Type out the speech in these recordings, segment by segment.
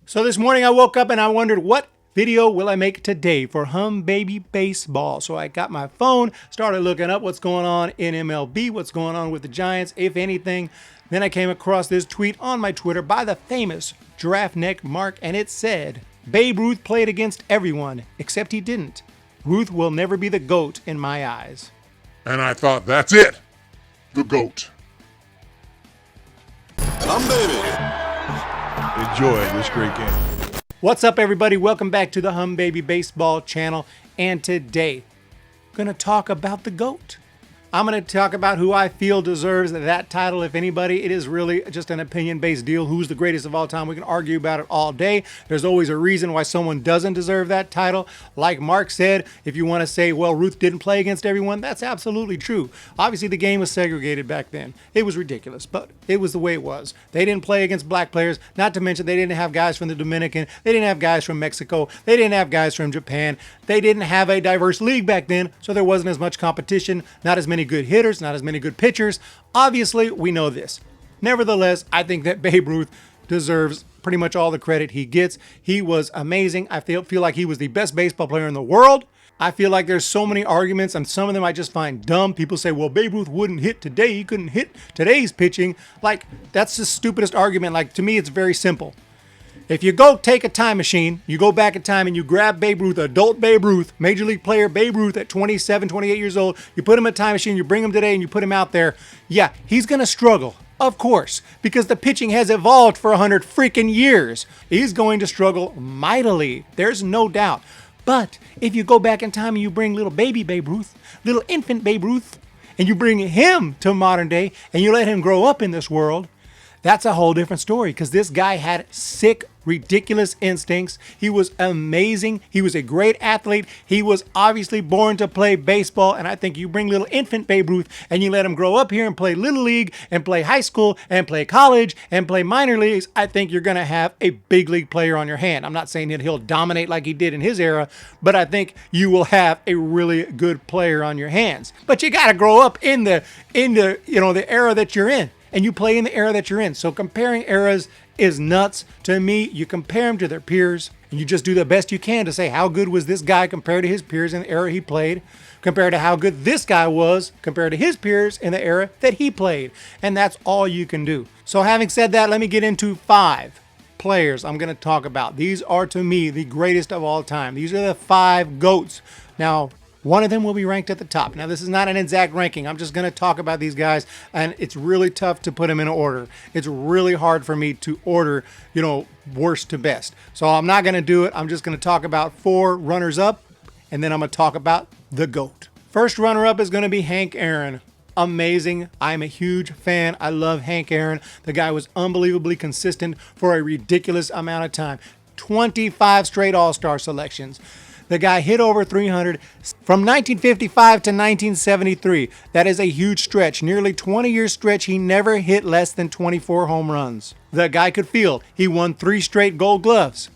So this morning I woke up and I wondered, what video will I make today for Humm Baby Baseball? So I got my phone, started looking up what's going on in MLB, what's going on with the Giants, if anything. Then I came across this tweet on my Twitter by the famous Giraffeneckmarc, and it said, Babe Ruth played against everyone, except he didn't. Ruth will never be the GOAT in my eyes. And I thought, that's it. The GOAT. Humm Baby. Enjoy this great game. What's up, everybody? Welcome back to the Humm Baby Baseball channel. And today, I'm going to talk about the GOAT. I'm going to talk about who I feel deserves that title, if anybody. It is really just an opinion-based deal. Who's the greatest of all time? We can argue about it all day. There's always a reason why someone doesn't deserve that title. Like Mark said, if you want to say, well, Ruth didn't play against everyone, that's absolutely true. Obviously, the game was segregated back then. It was ridiculous, but it was the way it was. They didn't play against black players, not to mention they didn't have guys from the Dominican. They didn't have guys from Mexico. They didn't have guys from Japan. They didn't have a diverse league back then, so there wasn't as much competition, not as many good hitters, not as many good pitchers. Obviously, we know this. Nevertheless, I think that Babe Ruth deserves pretty much all the credit he gets. He was amazing. I feel like he was the best baseball player in the world. I feel like there's so many arguments, and some of them I just find dumb. People say, well, Babe Ruth wouldn't hit today. He couldn't hit today's pitching. Like, that's the stupidest argument. Like, to me, it's very simple. If you go take a time machine, you go back in time and you grab Babe Ruth, adult Babe Ruth, major league player Babe Ruth at 27, 28 years old, you put him in a time machine, you bring him today and you put him out there, yeah, he's going to struggle. Of course, because the pitching has evolved for 100 freaking years. He's going to struggle mightily. There's no doubt. But if you go back in time and you bring little baby Babe Ruth, little infant Babe Ruth, and you bring him to modern day and you let him grow up in this world, that's a whole different story, because this guy had sick, ridiculous instincts. He was amazing. He was a great athlete. He was obviously born to play baseball. And I think you bring little infant Babe Ruth and you let him grow up here and play little league and play high school and play college and play minor leagues, I think you're going to have a big league player on your hand. I'm not saying that he'll dominate like he did in his era, but I think you will have a really good player on your hands. But you got to grow up in the era that you're in. And you play in the era that you're in. So comparing eras is nuts. To me, you compare them to their peers, and you just do the best you can to say how good was this guy compared to his peers in the era he played, compared to how good this guy was compared to his peers in the era that he played. And that's all you can do. So having said that, let me get into 5 players I'm going to talk about. These are, to me, the greatest of all time. These are the 5 GOATs. Now, one of them will be ranked at the top. Now, this is not an exact ranking. I'm just going to talk about these guys, and it's really tough to put them in order. It's really hard for me to order, worst to best. So I'm not going to do it. I'm just going to talk about 4 runners-up, and then I'm going to talk about the GOAT. First runner-up is going to be Hank Aaron. Amazing. I'm a huge fan. I love Hank Aaron. The guy was unbelievably consistent for a ridiculous amount of time. 25 straight All-Star selections. The guy hit over 300 from 1955 to 1973. That is a huge stretch. Nearly 20-year stretch. He never hit less than 24 home runs. The guy could field. He won 3 straight Gold Gloves.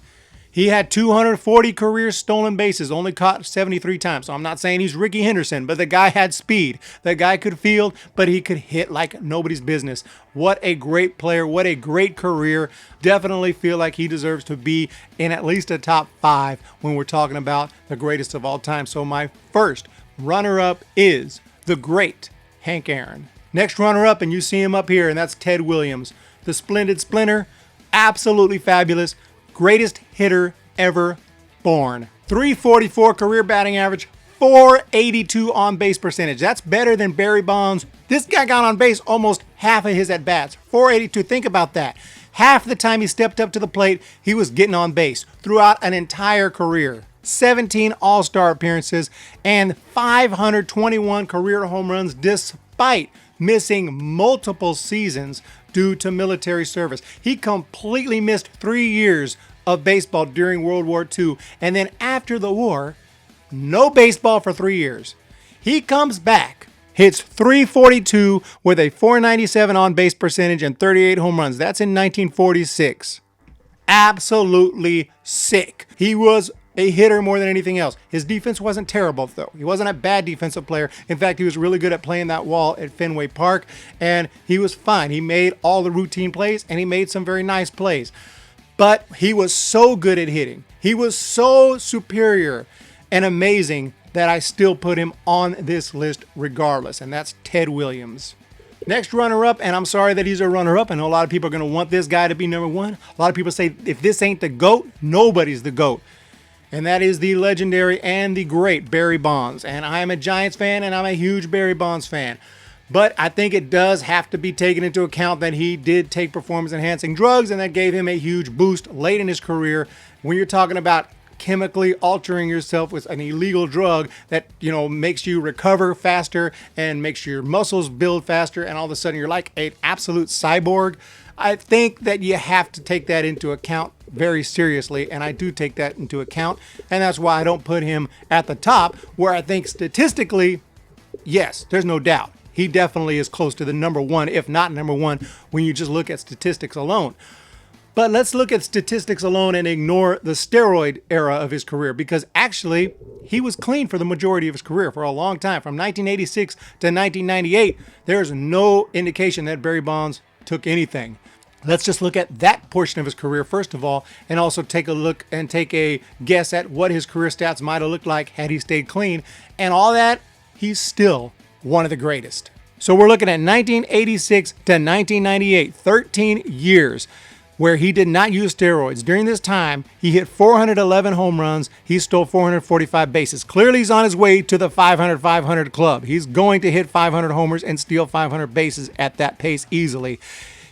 He had 240 career stolen bases, only caught 73 times. So I'm not saying he's Ricky Henderson, but the guy had speed. The guy could field, but he could hit like nobody's business. What a great player. What a great career. Definitely feel like he deserves to be in at least a top 5 when we're talking about the greatest of all time. So my first runner-up is the great Hank Aaron. Next runner-up, and you see him up here, and that's Ted Williams. The splendid splinter, absolutely fabulous. Greatest hitter ever born. 344 career batting average, 482 on base percentage. That's better than Barry Bonds. This guy got on base almost half of his at bats. 482. Think about that. Half the time he stepped up to the plate, he was getting on base throughout an entire career. 17 All-Star appearances and 521 career home runs despite missing multiple seasons due to military service. He completely missed 3 years of baseball during World War II. And then after the war, no baseball for 3 years. He comes back, hits 342 with a 497 on base percentage and 38 home runs. That's in 1946. Absolutely sick. He was a hitter more than anything else. His defense wasn't terrible, though. He wasn't a bad defensive player. In fact, he was really good at playing that wall at Fenway Park, and he was fine. He made all the routine plays, and he made some very nice plays. But he was so good at hitting. He was so superior and amazing that I still put him on this list regardless, and that's Ted Williams. Next runner-up, and I'm sorry that he's a runner-up. I know a lot of people are going to want this guy to be number one. A lot of people say if this ain't the GOAT, nobody's the GOAT. And that is the legendary and the great Barry Bonds. And I am a Giants fan, and I'm a huge Barry Bonds fan. But I think it does have to be taken into account that he did take performance-enhancing drugs, and that gave him a huge boost late in his career. When you're talking about chemically altering yourself with an illegal drug that, makes you recover faster and makes your muscles build faster, and all of a sudden you're like an absolute cyborg, I think that you have to take that into account very seriously, and I do take that into account, and that's why I don't put him at the top, where I think statistically, yes, there's no doubt. He definitely is close to the number one, if not number one, when you just look at statistics alone. But let's look at statistics alone and ignore the steroid era of his career, because actually he was clean for the majority of his career for a long time. From 1986 to 1998, there's no indication that Barry Bonds took anything. Let's just look at that portion of his career first of all, and also take a look and take a guess at what his career stats might have looked like had he stayed clean. And all that, he's still one of the greatest. So we're looking at 1986 to 1998, 13 years where he did not use steroids. During this time, he hit 411 home runs. He stole 445 bases. Clearly, he's on his way to the 500-500 club. He's going to hit 500 homers and steal 500 bases at that pace easily.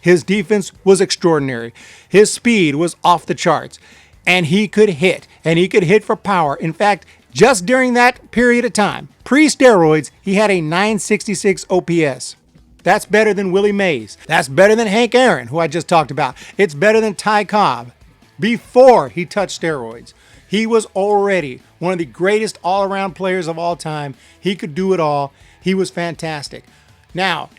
His defense was extraordinary. His speed was off the charts. And he could hit. And he could hit for power. In fact, just during that period of time, pre-steroids, he had a 966 OPS. That's better than Willie Mays. That's better than Hank Aaron, who I just talked about. It's better than Ty Cobb. Before he touched steroids, he was already one of the greatest all-around players of all time. He could do it all. He was fantastic. Now,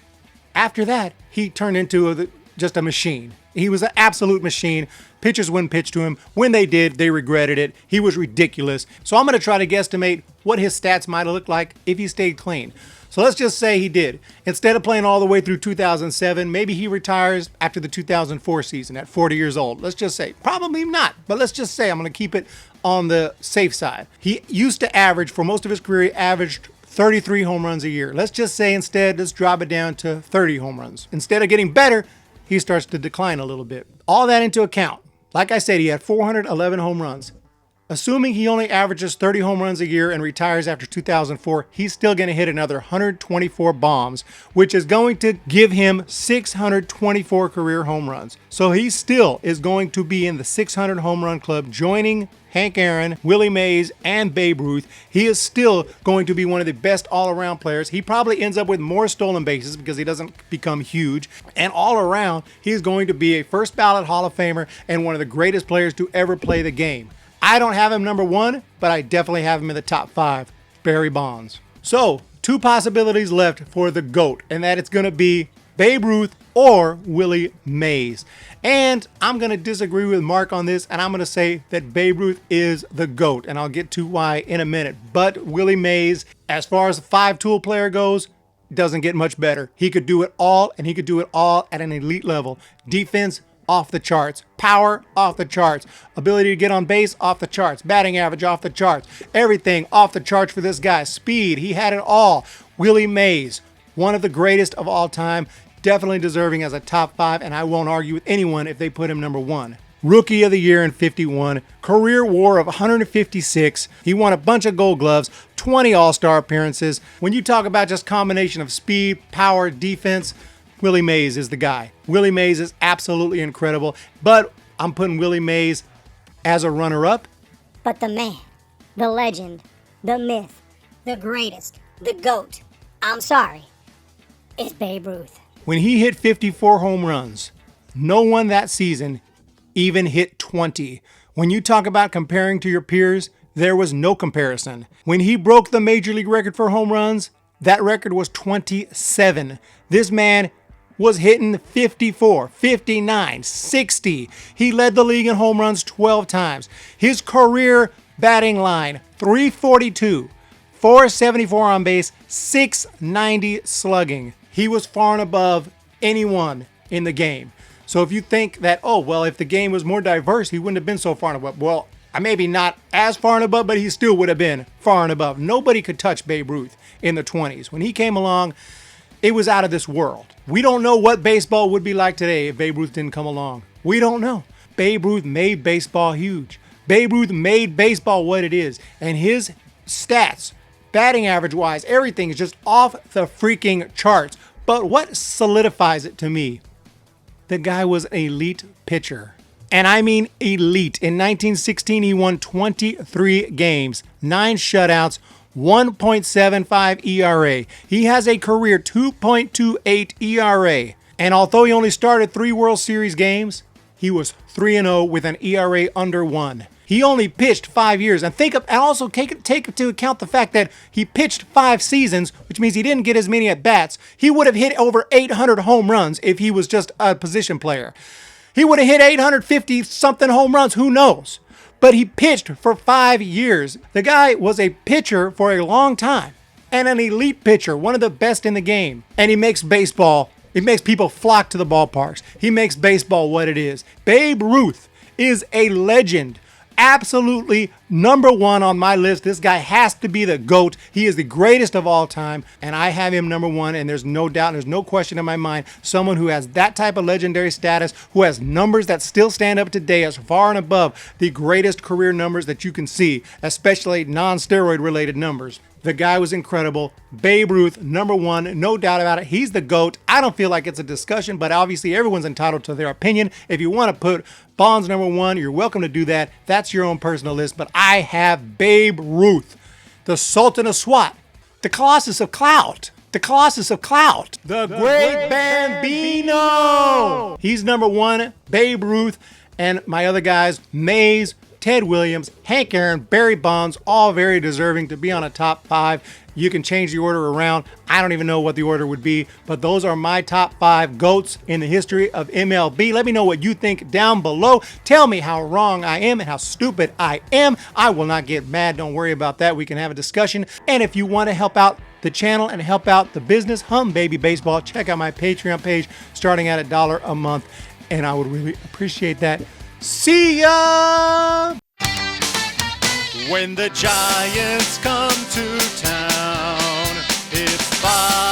after that, he turned into just a machine. He was an absolute machine. Pitchers wouldn't pitch to him. When they did, they regretted it. He was ridiculous. So I'm going to try to guesstimate what his stats might have looked like if he stayed clean. So let's just say he did. Instead of playing all the way through 2007, maybe he retires after the 2004 season at 40 years old. Let's just say. Probably not, but let's just say I'm going to keep it on the safe side. He used to average, for most of his career, he averaged 33 home runs a year. Let's just say instead, let's drop it down to 30 home runs. Instead of getting better, he starts to decline a little bit. All that into account. Like I said, he had 411 home runs. Assuming he only averages 30 home runs a year and retires after 2004, he's still going to hit another 124 bombs, which is going to give him 624 career home runs. So he still is going to be in the 600 home run club, joining Hank Aaron, Willie Mays, and Babe Ruth. He is still going to be one of the best all-around players. He probably ends up with more stolen bases because he doesn't become huge. And all around, he's going to be a first ballot Hall of Famer and one of the greatest players to ever play the game. I don't have him number one, but I definitely have him in the top 5, Barry Bonds. So, 2 possibilities left for the GOAT, and that it's going to be Babe Ruth or Willie Mays. And I'm going to disagree with Mark on this, and I'm going to say that Babe Ruth is the GOAT, and I'll get to why in a minute. But Willie Mays, as far as a 5-tool player goes, doesn't get much better. He could do it all, and he could do it all at an elite level. Defense, off the charts. Power, off the charts. Ability to get on base, off the charts. Batting average, off the charts. Everything off the charts for this guy. Speed, he had it all. Willie Mays, one of the greatest of all time. Definitely deserving as a top 5, and I won't argue with anyone if they put him number 1. Rookie of the Year in 51. Career WAR of 156. He won a bunch of Gold Gloves. 20 All-Star appearances. When you talk about just combination of speed, power, defense, Willie Mays is the guy. Willie Mays is absolutely incredible, but I'm putting Willie Mays as a runner-up. But the man, the legend, the myth, the greatest, the GOAT, I'm sorry, is Babe Ruth. When he hit 54 home runs, no one that season even hit 20. When you talk about comparing to your peers, there was no comparison. When he broke the major league record for home runs, that record was 27. This man was hitting 54, 59, 60. He led the league in home runs 12 times. His career batting line, 342, 474 on base, 690 slugging. He was far and above anyone in the game. So if you think that, oh, well, if the game was more diverse, he wouldn't have been so far and above. Well, maybe not as far and above, but he still would have been far and above. Nobody could touch Babe Ruth in the 20s. When he came along, it was out of this world. We don't know what baseball would be like today if Babe Ruth didn't come along. We don't know. Babe Ruth made baseball huge. Babe Ruth made baseball what it is. And his stats, batting average wise, everything is just off the freaking charts. But what solidifies it to me? The guy was an elite pitcher. And I mean elite. In 1916, he won 23 games, 9 shutouts, 1.75 ERA. He has a career 2.28 ERA. And although he only started 3 World Series games, he was 3-0 with an ERA under 1. He only pitched 5 years. And also take into account the fact that he pitched 5 seasons, which means he didn't get as many at bats. He would have hit over 800 home runs if he was just a position player. He would have hit 850 something home runs, who knows? But he pitched for 5 years. The guy was a pitcher for a long time and an elite pitcher, one of the best in the game. And he makes baseball, it makes people flock to the ballparks. He makes baseball what it is. Babe Ruth is a legend. Absolutely number 1 on my list. This guy has to be the GOAT. He is the greatest of all time, and I have him number 1, and there's no doubt, there's no question in my mind, someone who has that type of legendary status, who has numbers that still stand up today as far and above the greatest career numbers that you can see, especially non-steroid related numbers. The guy was incredible. Babe Ruth, number 1, no doubt about it. He's the GOAT. I don't feel like it's a discussion, but obviously everyone's entitled to their opinion. If you want to put Bonds number 1, you're welcome to do that. That's your own personal list, but I have Babe Ruth, the Sultan of SWAT, the Colossus of Clout, the Colossus of Clout, the Great Bambino. He's number 1, Babe Ruth, and my other guys, Mays, Ted Williams, Hank Aaron, Barry Bonds, all very deserving to be on a top 5. You can change the order around. I don't even know what the order would be, but those are my top 5 GOATs in the history of MLB. Let me know what you think down below. Tell me how wrong I am and how stupid I am. I will not get mad. Don't worry about that. We can have a discussion. And if you want to help out the channel and help out the business, Humm Baby Baseball, check out my Patreon page starting at $1 a month, and I would really appreciate that. See ya! When the Giants come to town, it's 5